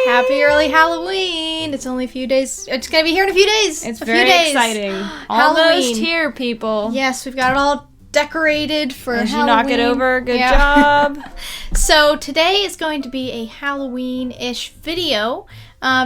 Happy early Halloween! It's only a few days. It's gonna be here in a few days. It's very exciting. Almost here, people. Yes, we've got it all decorated for As Halloween. you knock it over, good job. So today is going to be a Halloween-ish video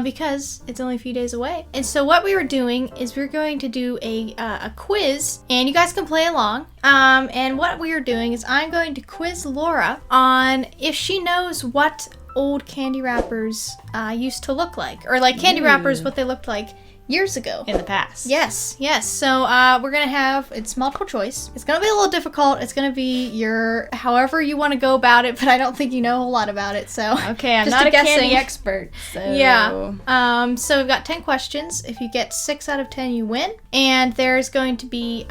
because it's only a few days away. And so what we were doing is we were going to do a quiz, and you guys can play along. And what we are doing is I'm going to quiz Laura on if she knows what old candy wrappers used to look like, or like candy wrappers, what they looked like years ago. In the past. Yes. So we're going to have, it's multiple choice. It's going to be a little difficult. It's going to be your, however you want to go about it, but I don't think you know a whole lot about it, so. Okay, I'm not a candy expert, so. Yeah. So we've got 10 questions. If you get 6 out of 10, you win. And there's going to be,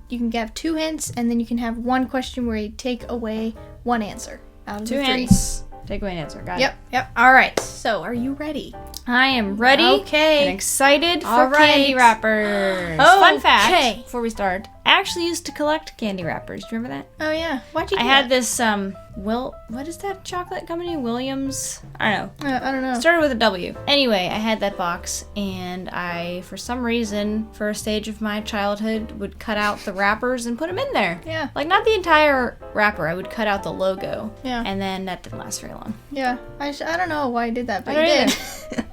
you can have 2 hints, and then you can have 1 question where you take away 1 answer out of the 3. 2 hints. Take away an answer. Got it. Yep. All right. So, are you ready? I am ready. Okay. And excited for candy wrappers. Oh, Fun fact, before we start, I actually used to collect candy wrappers. Do you remember that? Oh, yeah. Why'd you do I had this, what is that chocolate company? Williams? I don't know. I don't know. Started with a W. Anyway, I had that box, and I, for some reason, for a stage of my childhood, would cut out the wrappers and put them in there. Yeah. Like, not the entire wrapper. I would cut out the logo. Yeah. And then that didn't last very long. Yeah. I don't know why I did that, but I you don't did.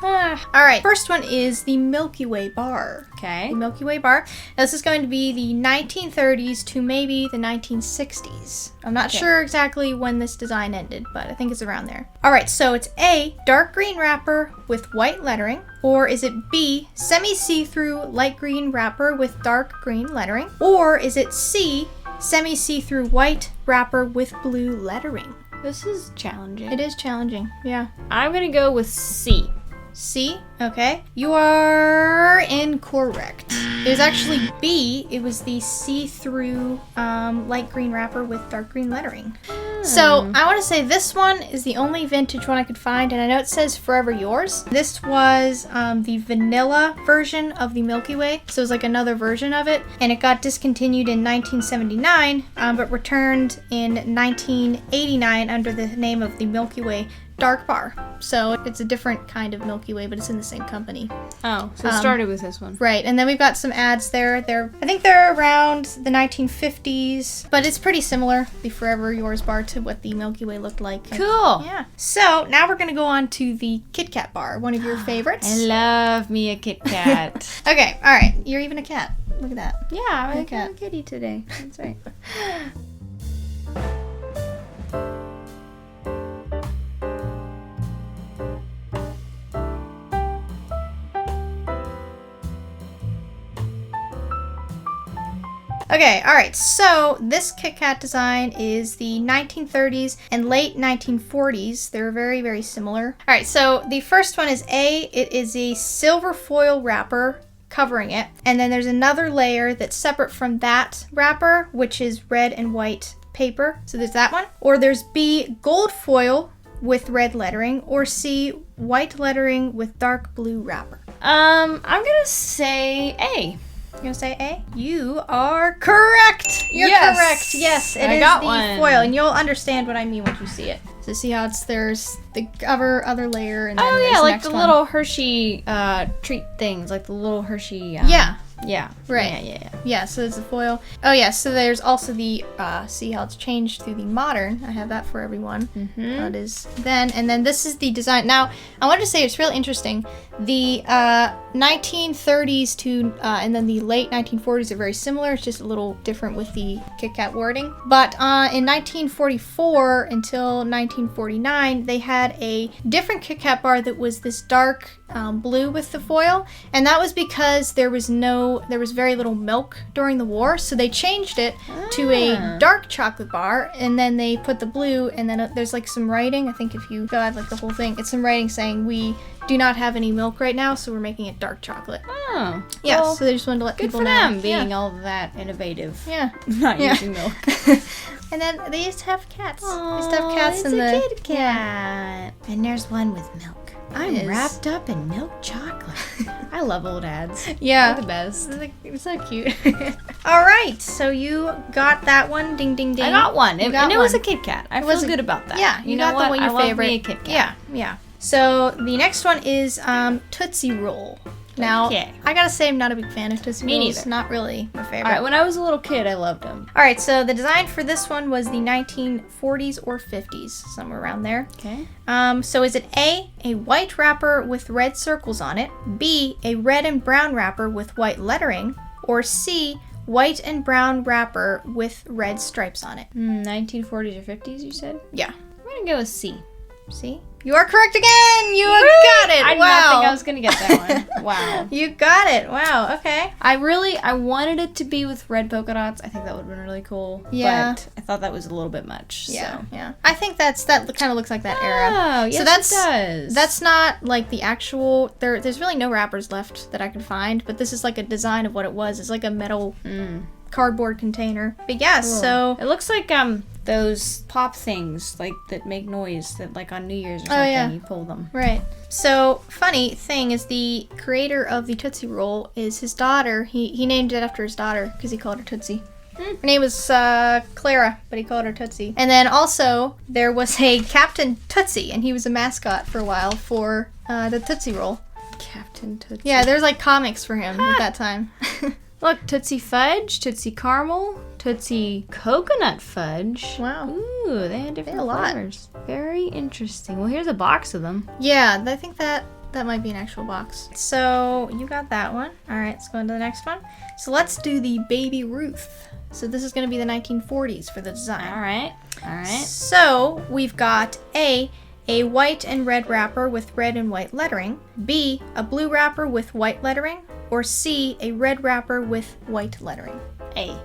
All right. First one is the Milky Way bar. Okay. The Milky Way bar. Now, this is going to be the 1930s to maybe the 1960s. I'm not sure exactly when this design ended, but I think it's around there. All right, so it's A, dark green wrapper with white lettering, or is it B, semi-see-through light green wrapper with dark green lettering, or is it C, semi-see-through white wrapper with blue lettering? This is challenging. It is challenging, yeah. I'm going to go with C. C? Okay. You are incorrect. It was actually B. It was the see-through light green wrapper with dark green lettering. So I want to say this one is the only vintage one I could find, and I know it says Forever Yours. This was the vanilla version of the Milky Way, so it was like another version of it, and it got discontinued in 1979, but returned in 1989 under the name of the Milky Way Dark Bar. So it's a different kind of Milky Way, but it's in the same company. Oh, so it started with this one. Right, and then we've got some ads there. I think they're around the 1950s, but it's pretty similar, the Forever Yours bar, to what the Milky Way looked like. Cool. Yeah. So now we're going to go on to the Kit Kat bar, one of your favorites. I love me a Kit Kat. Okay, all right. You're even a cat. Look at that. Yeah, I'm a cat. kitty today. That's right. Okay, all right, so this Kit Kat design is the 1930s and late 1940s. They're very, very similar. All right, so the first one is A. It is a silver foil wrapper covering it. And then there's another layer that's separate from that wrapper, which is red and white paper. So there's that one. Or there's B, gold foil with red lettering. Or C, white lettering with dark blue wrapper. I'm gonna say A. You're gonna say A? You are correct! You're correct. Yes, it is the foil, and you'll understand what I mean when you see it. So see how there's the other layer, and then there's the like next the one. Little Hershey treat things, like the little Hershey. Yeah. Right. Yeah, so it's the foil. Oh yeah, so there's also the, see how it's changed through the modern. I have that for everyone. How it is then. And then this is the design. Now, I wanted to say it's really interesting. The 1930s to and then the late 1940s are very similar. It's just a little different with the Kit Kat wording. But in 1944 until 1949, they had a different Kit Kat bar that was this dark blue with the foil, and that was because there was very little milk during the war, so they changed it to a dark chocolate bar, and then they put the blue, and then there's like some writing. I think if you go ahead like the whole thing, it's some writing saying we do not have any milk right now, so we're making it dark chocolate. Oh. Yeah, Well, so they just wanted to let good people for know. them being all that innovative. Yeah. Not Yeah. using milk. And then they used to have cats. Aw, they used to have cats it's in a the Kit Kat. And there's one with milk. I'm Is- wrapped up in milk chocolate. I love old ads. Yeah. They're the best. It's so cute. All right, so you got that one. Ding, ding, ding. I got one. You And got it was a one. Kit Kat. I It feel was a- good about that. Yeah, you know got what? the one your I love favorite. me a Kit Kat. Yeah, yeah. So the next one is Tootsie Roll. Now, Okay. I gotta say I'm not a big fan of Tootsie Me Rolls. neither. Not really my favorite. All right, when I was a little kid, I loved them. All right, so the design for this one was the 1940s or 50s, somewhere around there. Okay. So is it A, a white wrapper with red circles on it, B, a red and brown wrapper with white lettering, or C, white and brown wrapper with red stripes on it? 1940s or 50s, you said? Yeah. I'm going to go with C. See? You are correct again! You got it! I did wow. not think I was going to get that one. Wow. You got it! Wow, okay. I wanted it to be with red polka dots. I think that would have been really cool. Yeah. But I thought that was a little bit much. Yeah, So. yeah. I think that kind of looks like that era. Oh, yes, So that's- it does. That's not like the actual. There's really no wrappers left that I could find, but this is like a design of what it was. It's like a metal cardboard container. But yeah, Cool. so It looks like those pop things like that make noise that like on New Year's or something yeah. you pull them. right. So funny thing is the creator of the Tootsie Roll is his daughter. He named it after his daughter because he called her Tootsie. Her name was Clara, but he called her Tootsie. And then also there was a Captain Tootsie, and he was a mascot for a while for the Tootsie Roll. Captain Tootsie. Yeah, there's like comics for him at that time. Look, Tootsie Fudge, Tootsie Caramel, Tootsie Coconut Fudge. Wow. Ooh, they had different a lot. flavors. Very interesting. Well, here's a box of them. Yeah, I think that might be an actual box. So you got that one. All right, let's go on to the next one. So let's do the Baby Ruth. So this is going to be the 1940s for the design. All right. All right. So we've got A white and red wrapper with red and white lettering, B, a blue wrapper with white lettering, or C, a red wrapper with white lettering. A.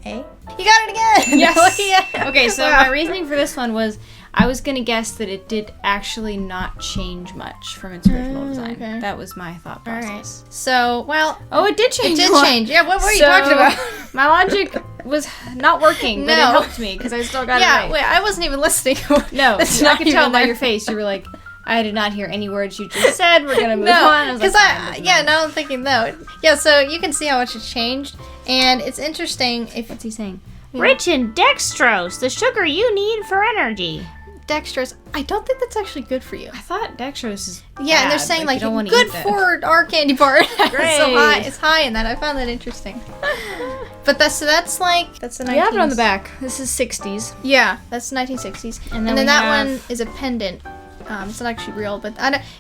A? You got it again! Yes. Look at you. Okay, so Wow. my reasoning for this one was I was going to guess that it did actually not change much from its original design. okay. That was my thought All right. process. So, well, Oh, it did change. it did a lot. change. Yeah, what were you So, talking about? My logic was not working, but it No. helped me because I still got it Yeah, right. wait, I wasn't even listening. No, That's I not could tell even by there. your face. You were like, I did not hear any words you just said. We're gonna move No, on. because Fine, doesn't matter. now I'm thinking no. Yeah, so you can see how much it's changed, and it's interesting if What's he saying? Yeah. Rich in dextrose, the sugar you need for energy. dextrose. I don't think that's actually good for you. I thought dextrose is Yeah, and they're bad, saying like you don't wanna good eat that. for our candy bar. So high, Great. it's high in that. I found that interesting. But that's the You have it on the back. This is 60s. Yeah, that's 1960s. And then we that have- one is a pendant. It's not actually real, but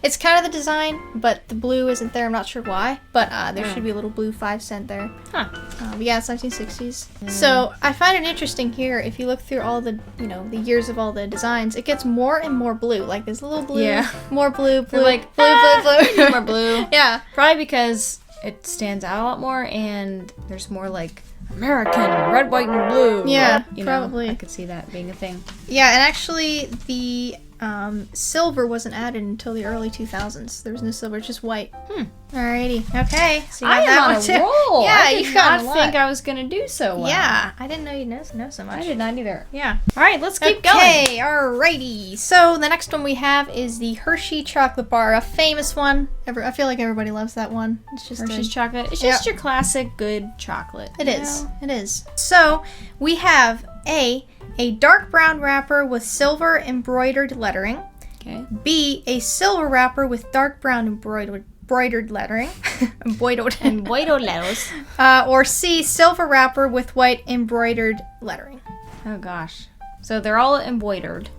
it's kind of the design, but the blue isn't there. I'm not sure why, but there should be a little blue 5 cent there. Huh. But yeah, it's 1960s. So I find it interesting here. If you look through all the, the years of all the designs, it gets more and more blue. Like there's a little blue, Yeah. more blue, blue, They're like, blue. more blue. Yeah. Probably because it stands out a lot more and there's more like American, red, white, and blue. Yeah, You probably. know, I could see that being a thing. Yeah, and actually the silver wasn't added until the early 2000s. There was no silver, it's just white. Alrighty. Okay. So you I got that am on one a too. roll. Yeah, I you did got not a lot. think I was gonna do so well. Yeah, I didn't know you'd know so much. I did not either. Yeah. All right, let's keep going. Okay, alrighty. So the next one we have is the Hershey chocolate bar, a famous one. I feel like everybody loves that one. It's just Hershey's a, chocolate. It's just your classic good chocolate. It you is. know? It is. So we have a dark brown wrapper with silver embroidered lettering. Okay. B, a silver wrapper with dark brown embroidered lettering. Embroidered. And white letters. Or C, silver wrapper with white embroidered lettering. Oh gosh. So they're all embroidered.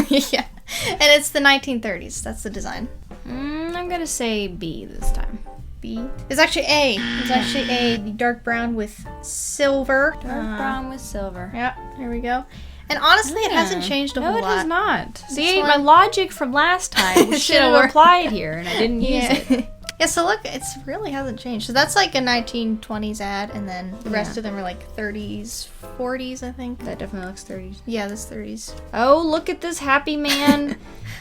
Yeah. And it's the 1930s. That's the design. I'm gonna say B this time. B. It's actually A. It's actually A. The dark brown with silver. Dark brown with silver. Yeah, there we go. And honestly, it hasn't changed a whole lot. No, it has not. See, my logic from last time should have applied here, and I didn't use it. Yeah, so look, it really hasn't changed. So that's like a 1920s ad, and then the rest of them are like 30s, 40s, I think. That definitely looks 30s. Yeah, that's 30s. Oh, look at this happy man.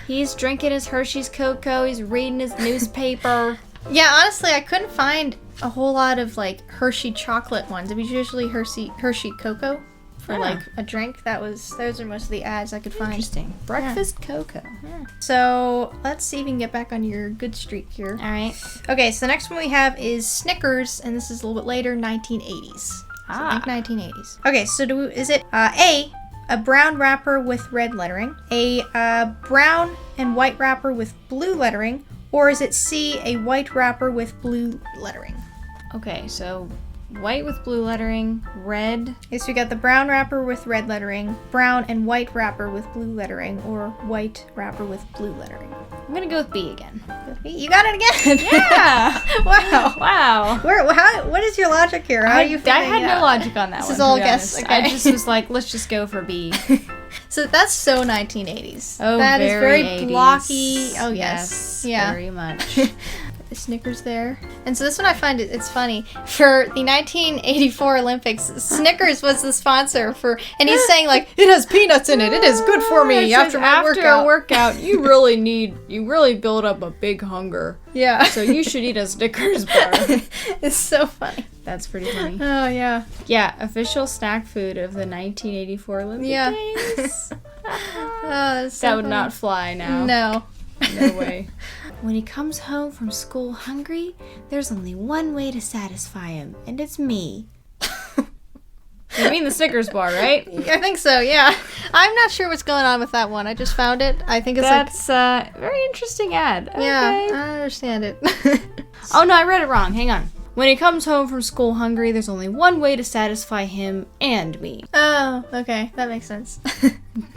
He's drinking his Hershey's cocoa. He's reading his newspaper. Yeah, honestly, I couldn't find a whole lot of like Hershey chocolate ones. It was usually Hershey cocoa for like a drink. Those are most of the ads I could find. Interesting. Breakfast cocoa. Yeah. So let's see if we can get back on your good streak here. All right. Okay, so the next one we have is Snickers, and this is a little bit later, 1980s. So I think 1980s. Okay, so is it a brown wrapper with red lettering, a brown and white wrapper with blue lettering, or is it C, a white wrapper with blue lettering? Okay, so white with blue lettering, red. Okay, so we got the brown wrapper with red lettering, brown and white wrapper with blue lettering, or white wrapper with blue lettering. I'm gonna go with B again. You got it again. Yeah. Wow. Wow. What is your logic here? How are you figuring I had no logic on that one. This is all guess. Okay. I just was like, let's just go for B. So that's so 1980s. Oh, that is very 80s. blocky. Oh yes. Yeah. Very much. The Snickers there. And so this one I find it's funny. For the 1984 Olympics, Snickers was the sponsor and he's saying like, it has peanuts in it. It is good for me after a workout. You really build up a big hunger. Yeah. So you should eat a Snickers bar. It's so funny. That's pretty funny. Oh yeah. Yeah, official snack food of the 1984 Olympic Games. Oh, so that would not fly now. No. No way. When he comes home from school hungry, there's only one way to satisfy him, and it's me. You mean the Snickers bar, right? I think so, yeah. I'm not sure what's going on with that one. I just found it. I think it's That's a very interesting ad. Yeah, Okay. I understand it. Oh, no, I read it wrong. Hang on. When he comes home from school hungry, there's only one way to satisfy him and me. Oh, okay. That makes sense.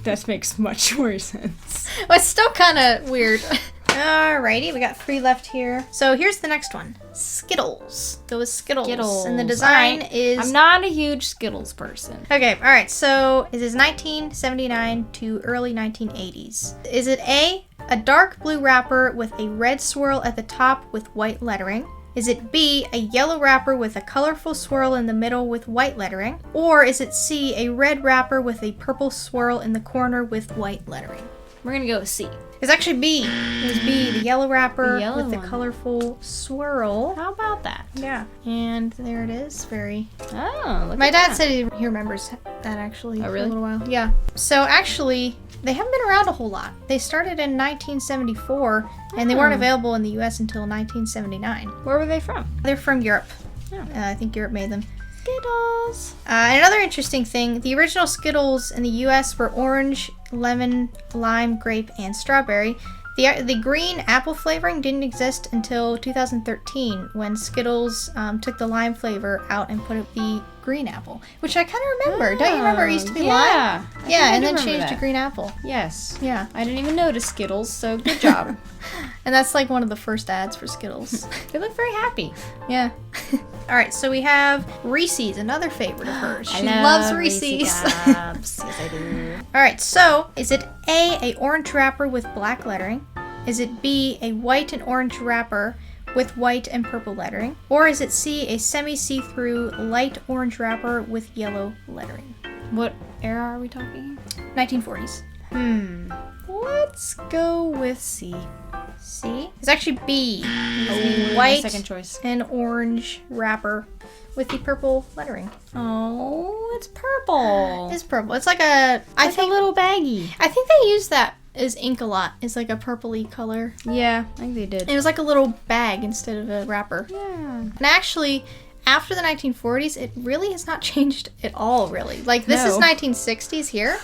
That makes much more sense. Well, it's still kind of weird. Alrighty, we got 3 left here. So here's the next one. Skittles. Go with Skittles. And the design is... I'm not a huge Skittles person. Okay, alright. So this is 1979 to early 1980s. Is it A, a dark blue wrapper with a red swirl at the top with white lettering? Is it B, a yellow wrapper with a colorful swirl in the middle with white lettering? Or is it C, a red wrapper with a purple swirl in the corner with white lettering? We're gonna go with C. It's actually B. It was B, the yellow wrapper with the one. colorful swirl. How about that? Yeah. And there it is. Very... Oh, look My at dad that. said he remembers that actually Oh, for really? a little while. Yeah. So actually, they haven't been around a whole lot. They started in 1974, and they weren't available in the U.S. until 1979. Where were they from? They're from Europe. Oh. I think Europe made them. Skittles. Another interesting thing, the original Skittles in the U.S. were orange, lemon, lime, grape, and strawberry. The green apple flavoring didn't exist until 2013 when Skittles took the lime flavor out and put the green apple, which I kind of remember. Don't you remember it used to be lime? Yeah, and then changed to green apple. Yes. Yeah. I didn't even notice Skittles, so good job. And that's like one of the first ads for Skittles. They look very happy. Yeah. All right, so we have Reese's, another favorite of hers. She I loves love Reese's. Yes, I do. All right, so is it A, orange wrapper with black lettering? Is it B, a white and orange wrapper with white and purple lettering? Or is it C, a semi-see-through light orange wrapper with yellow lettering? What era are we talking? 1940s. Let's go with C. C? It's actually B. It's the My white second choice. and orange wrapper with the purple lettering. Oh, it's purple. It's purple. It's like a... I think a little baggy. I think they use that as ink a lot. It's like a purpley color. Yeah, I think they did. It was like a little bag instead of a wrapper. Yeah. And actually, after the 1940s, it really has not changed at all, really. Like, this is 1960s here,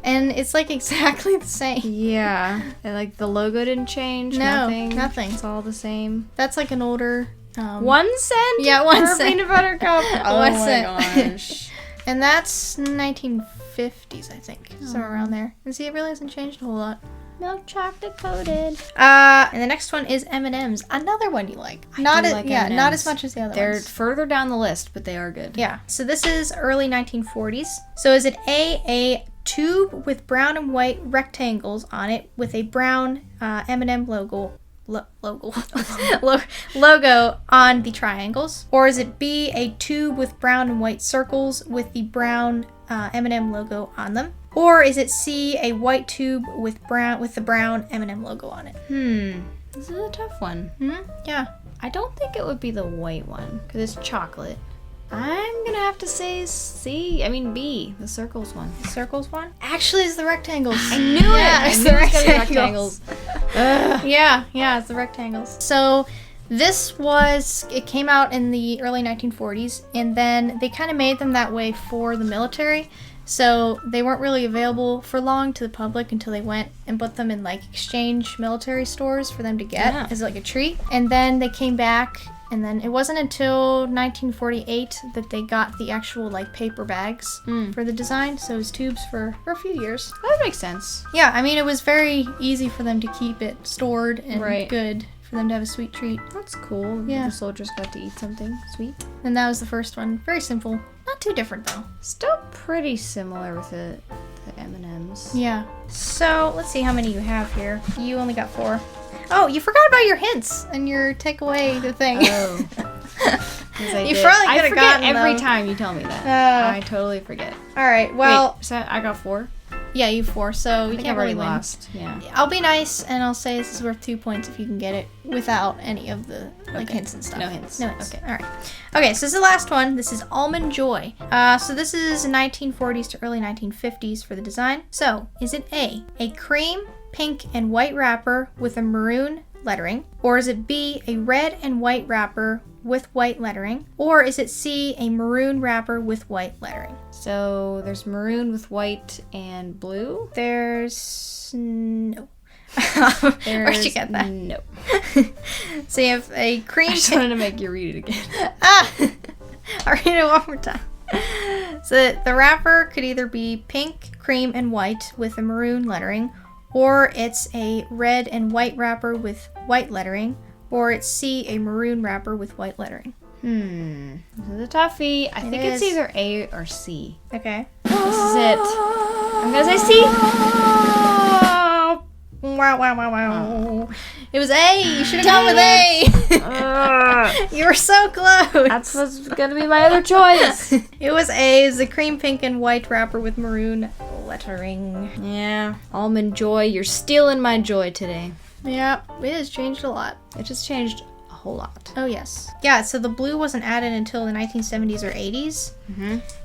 and it's like exactly the same. Yeah. And like the logo didn't change. No, nothing. It's all the same. That's like an older... 1 cent? Yeah, 1 for cent. peanut butter cup? Oh 1 my cent. gosh. And that's 1950s, I think. Somewhere around there. And see, it really hasn't changed a whole lot. Milk chocolate coated. And the next one is M&M's. Another one you like. Not as much as the other They're ones. further down the list, but they are good. Yeah. So this is early 1940s. So is it A tube with brown and white rectangles on it with a brown M&M logo on the triangles? Or is it B, a tube with brown and white circles with the brown M&M logo on them? Or is it C, a white tube with the brown M&M logo on it? This is a tough one. Yeah. I don't think it would be the white one because it's chocolate. I'm gonna have to say B, the circles one. The circles one? Actually, it's the rectangles. I knew it! I It's knew the it was gonna be rectangles. Yeah, it's the rectangles. So it came out in the early 1940s, and then they kind of made them that way for the military. So they weren't really available for long to the public until they went and put them in like exchange military stores for them to get as like a treat. And then they came back, and then it wasn't until 1948 that they got the actual like paper bags for the design. So it was tubes for a few years. That makes sense. Yeah, I mean, it was very easy for them to keep it stored and good for them to have a sweet treat. That's cool. Yeah. The soldiers got to eat something sweet. And that was the first one. Very simple. Not too different though. Still pretty similar with the M&Ms. Yeah. So let's see how many you have here. You only got 4. Oh, you forgot about your hints and your take away the thing. Oh. You probably could have gotten every them. time you tell me that. I totally forget. All right. Well, wait, so I got 4. Yeah, you 4. So you I think can't I've already really win. lost. Yeah. I'll be nice and I'll say this is worth 2 points if you can get it without any of the hints and stuff. No hints. No hints. Okay. All right. Okay, so this is the last one. This is Almond Joy. So this is 1940s to early 1950s for the design. So is it A cream, pink, and white wrapper with a maroon lettering? Or is it B, a red and white wrapper with white lettering? Or is it C, a maroon wrapper with white lettering? So there's maroon with white and blue? There's no. Where'd you get that? No. So you have a cream. I just wanted to make you read it again. I'll read it one more time. So the wrapper could either be pink, cream, and white with a maroon lettering, or it's a red and white wrapper with white lettering, or it's C, a maroon wrapper with white lettering. This is a toughie. I think it's either A or C. Okay. This is it. I'm gonna say C. Wow. It was A. You should have gone with A. You were so close. That's what's gonna be my other choice. It was A. It's a cream, pink, and white wrapper with maroon lettering. Yeah. Almond Joy, you're stealing my joy today. Yeah, it has changed a lot. It just changed a whole lot. Oh, yes. Yeah, so the blue wasn't added until the 1970s or 80s.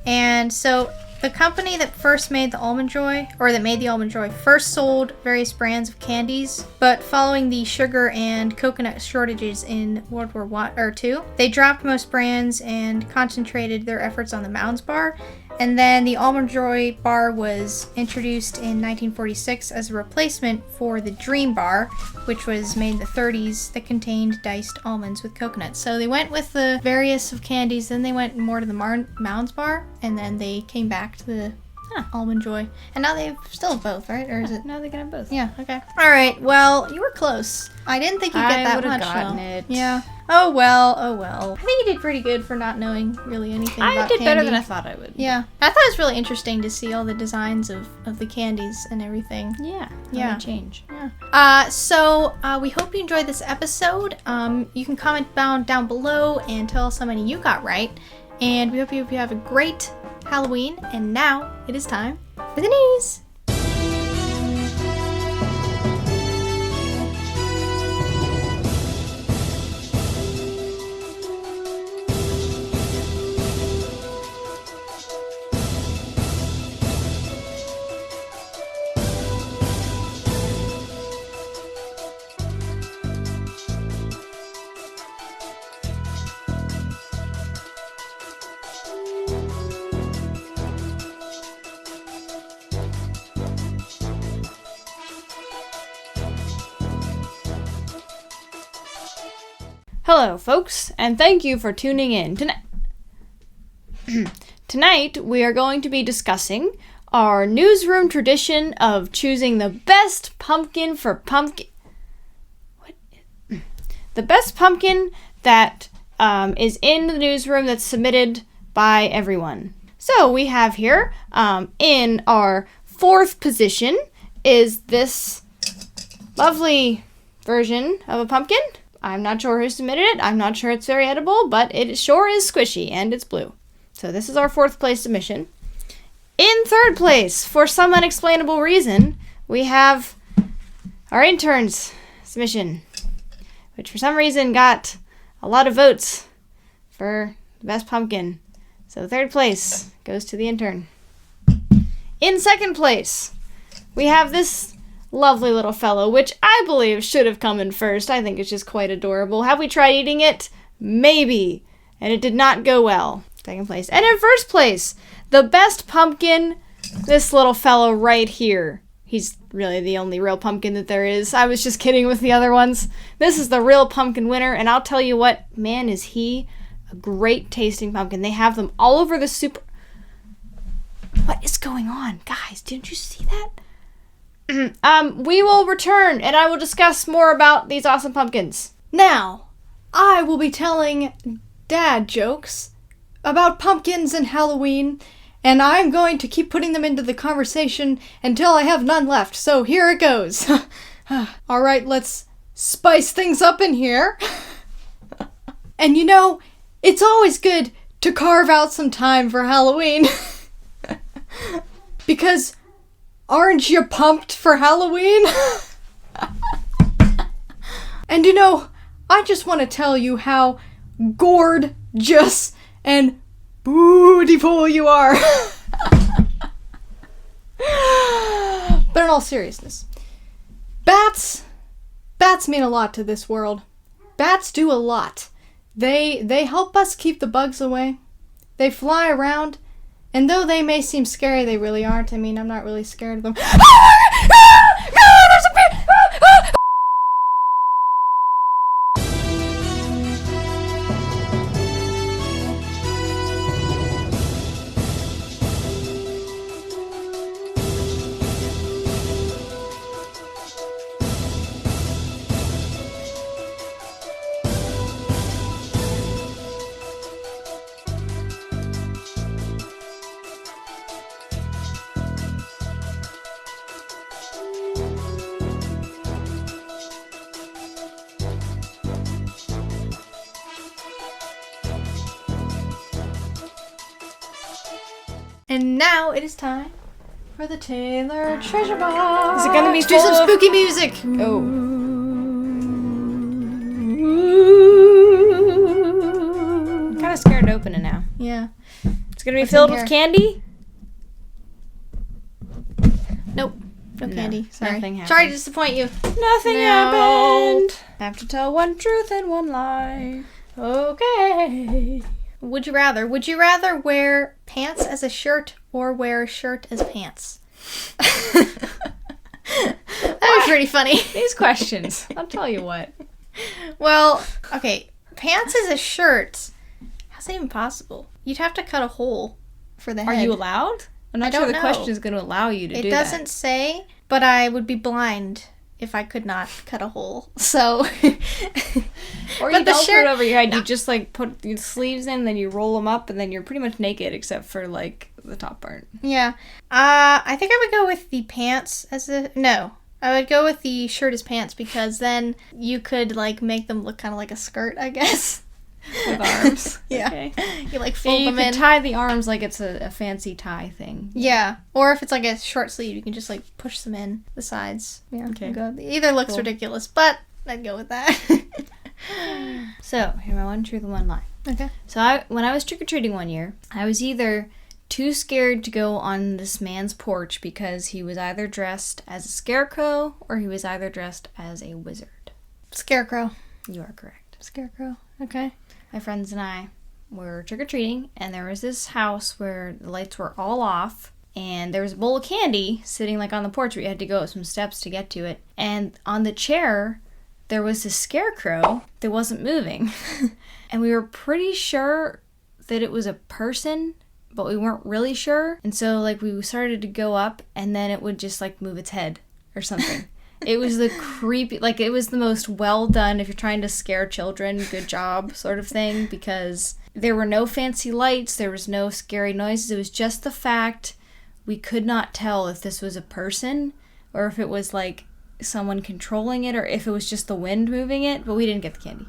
And so the company that first made the Almond Joy, or that made the Almond Joy, first sold various brands of candies, but following the sugar and coconut shortages in World War II, they dropped most brands and concentrated their efforts on the Mounds bar. And then the Almond Joy bar was introduced in 1946 as a replacement for the Dream bar, which was made in the 30s, that contained diced almonds with coconut. So they went with the various of candies, then they went more to the Mounds bar, and then they came back to the Almond Joy. And now they still have both, right? Or is it? No, they can have both. Yeah, okay. All right, well, you were close. I didn't think you'd get that much, gotten though. it. Yeah. Oh well. I think you did pretty good for not knowing really anything about I did candy. better than I thought I would. Yeah. I thought it was really interesting to see all the designs of the candies and everything. Yeah. Yeah. They change. Yeah. So we hope you enjoyed this episode. You can comment down below and tell us how many you got right. And we hope you have a great Halloween. And now it is time for the news. Hello, folks, and thank you for tuning in. Tonight we are going to be discussing our newsroom tradition of choosing the best pumpkin for pumpkin. The best pumpkin that is in the newsroom that's submitted by everyone. So we have here, in our 4th position, is this lovely version of a pumpkin. I'm not sure who submitted it. I'm not sure it's very edible, but it sure is squishy, and it's blue. So this is our 4th place submission. In 3rd place, for some unexplainable reason, we have our intern's submission, which for some reason got a lot of votes for the best pumpkin. So 3rd place goes to the intern. In 2nd place, we have this lovely little fellow, which I believe should have come in 1st. I think it's just quite adorable. Have we tried eating it? Maybe. And it did not go well. 2nd place. And in 1st place, the best pumpkin, this little fellow right here. He's really the only real pumpkin that there is. I was just kidding with the other ones. This is the real pumpkin winner, and I'll tell you what, man, is he a great tasting pumpkin. They have them all over the super... What is going on? Guys, didn't you see that? We will return, and I will discuss more about these awesome pumpkins. Now, I will be telling dad jokes about pumpkins and Halloween, and I'm going to keep putting them into the conversation until I have none left. So here it goes. All right, let's spice things up in here. And you know, it's always good to carve out some time for Halloween. Because aren't you pumped for Halloween? And you know, I just want to tell you how gorgeous and beautiful you are. But in all seriousness, bats mean a lot to this world. Bats do a lot. They help us keep the bugs away. They fly around, and though they may seem scary, they really aren't. I mean, I'm not really scared of them. And now it is time for the Taylor Treasure Box. Is it gonna be do some spooky music? Oh. I'm kind of scared to open it now. Yeah. It's gonna be What's filled in with here? candy? Nope. No candy. Sorry. nothing happened. Sorry to disappoint you. Nothing No. happened. I have to tell one truth and one lie. Okay. Would you rather wear pants as a shirt or wear a shirt as pants? That was pretty funny. These questions. I'll tell you what. Well, okay, pants as a shirt. How's that even possible? You'd have to cut a hole for the head. Are you allowed? I'm I not sure don't the know. question is going to allow you to do that. It doesn't say, but I would be blind if I could not cut a hole. So, Or but you the don't shirt- put it over your head. You just like put your sleeves in, then you roll them up, and then you're pretty much naked except for like the top part. Yeah. I think I would go with the pants I would go with the shirt as pants because then you could like make them look kind of like a skirt, I guess. With arms. Yeah. Okay. You like Yeah, fold you them can in. tie the arms like it's a fancy tie thing. Yeah. Or if it's like a short sleeve, you can just like push them in the sides. Yeah. Okay. Go. Either looks Cool. ridiculous, but I'd go with that. So, here's my one truth and one lie. Okay. So, when I was trick-or-treating one year, I was either too scared to go on this man's porch because he was either dressed as a scarecrow or he was either dressed as a wizard. Scarecrow. You are correct. Scarecrow. Okay. My friends and I were trick-or-treating, and there was this house where the lights were all off, and there was a bowl of candy sitting like on the porch where you had to go up some steps to get to it. And on the chair, there was this scarecrow that wasn't moving. And we were pretty sure that it was a person but we weren't really sure. And so, like, we started to go up, and then it would just, like, move its head or something. It was the creepy, like, it was the most well done, if you're trying to scare children, good job sort of thing, because there were no fancy lights, there was no scary noises. It was just the fact we could not tell if this was a person or if it was, like, someone controlling it or if it was just the wind moving it, but we didn't get the candy.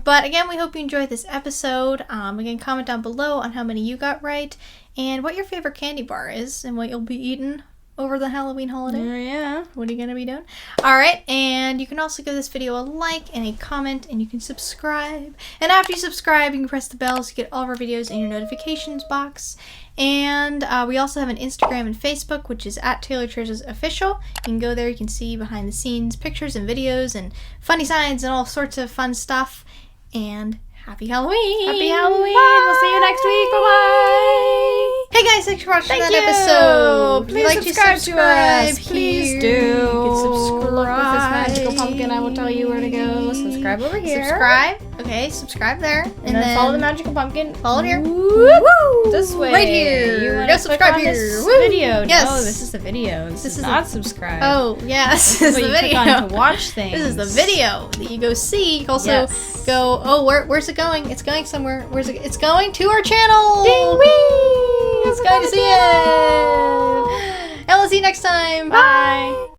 But again, we hope you enjoyed this episode. Again, comment down below on how many you got right and what your favorite candy bar is and what you'll be eating over the Halloween holiday. Yeah. What are you going to be doing? Alright, and you can also give this video a like and a comment, and you can subscribe. And after you subscribe, you can press the bell so you get all of our videos in your notifications box. And we also have an Instagram and Facebook, which is at Taylor Treasures Official. You can go there, you can see behind the scenes pictures and videos and funny signs and all sorts of fun stuff. And happy Halloween! Happy Halloween! Bye. We'll see you next week. Bye-bye! Hey guys, thanks for watching that you. episode. Please Like subscribe to us. Please here. do. You can subscribe. Look with this magical pumpkin. I will tell you where to go. Subscribe over here. Subscribe. Okay, subscribe there. And then follow the magical pumpkin. Follow it here. Woo! This way. Right here. You want Go to subscribe click on here. this Woo! video. Yes. No, this is the video. This is not subscribe. Oh, yes. This is the what you video. click on to watch things. This is the video that you go see. You can also go, oh, where's it going? It's going somewhere. Where's it? It's going to our channel. Ding, wee! It's going to see it. And we'll see you next time. Bye.